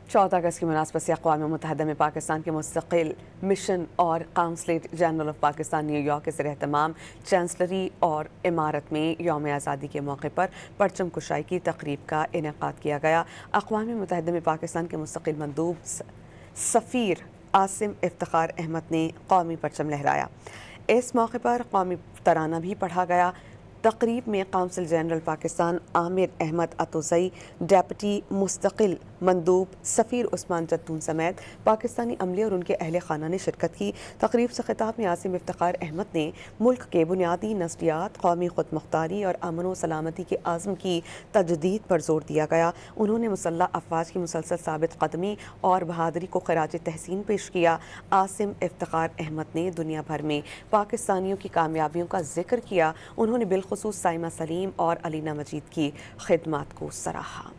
14 अगस्त की मुनासबत से अक़वाम मुत्तहिदा में पाकिस्तान के मुस्तकिल मिशन और consulate general of Pakistan New York के ज़ेर एहतमाम चांसलरी और इमारत में यौम आज़ादी के मौके पर परचम कुशाई की तकरीब का इनेकाद किया गया। अक़वाम मुत्तहिदा में पाकिस्तान के मुस्तकिल मंदूब सफ़ीर आसिम इफ्तिखार अहमद ने कौमी परचम लहराया। इस मौके पर कौमी तराना भी पढ़ा गया। तकरीब में council general Pakistan Amir Ahmed Atozai, deputy मुस्तकिल मंदूब सफ़ीर उस्मान जत्तून समेत पाकिस्तानी अमले और उनके अहले खाना ने शिरकत की। तकरीब से खिताब में आसिम इफ्तिखार अहमद ने मुल्क के बुनियादी नज़रियात, कौमी खुद मुख्तारी और अमन व सलामती के आज़म की तजदीद पर जोर दिया गया। उन्होंने मुसल्लह अफ़वाज की मुसलसल साबित कदमी और बहादुरी को खराज तहसीन पेश किया। आसिम इफ्तिखार अहमद ने दुनिया भर में पाकिस्तानियों की कामयाबियों का जिक्र किया। उन्होंने बिलखुसूस साइमा सलीम और अलीना मजीद की खिदमत को सराहा।